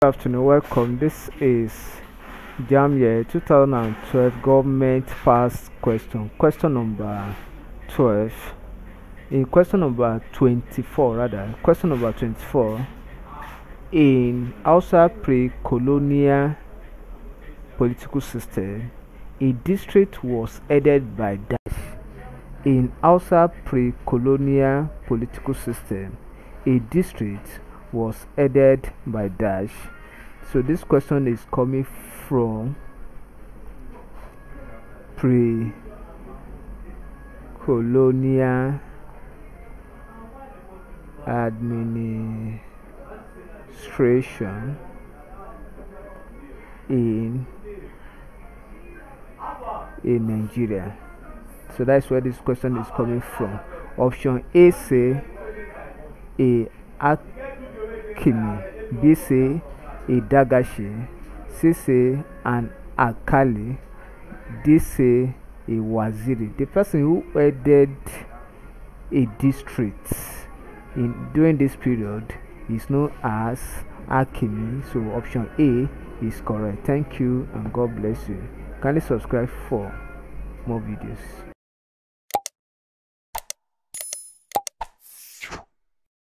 Afternoon, welcome. This is Jamb year 2012 government past question number 12. In question number 24, in Hausa pre-colonial political system, a district was headed by dash. In Hausa pre-colonial political system, a district was headed by dash. So this question is coming from pre-colonial administration in Nigeria. So that's where this question is coming from. Option A say a Hakimi, B say a Dagashi, C say an Akali, D say a Waziri. The person who headed a district during this period is known as Hakimi. So option A is correct. Thank you and God bless you. Kindly subscribe for more videos.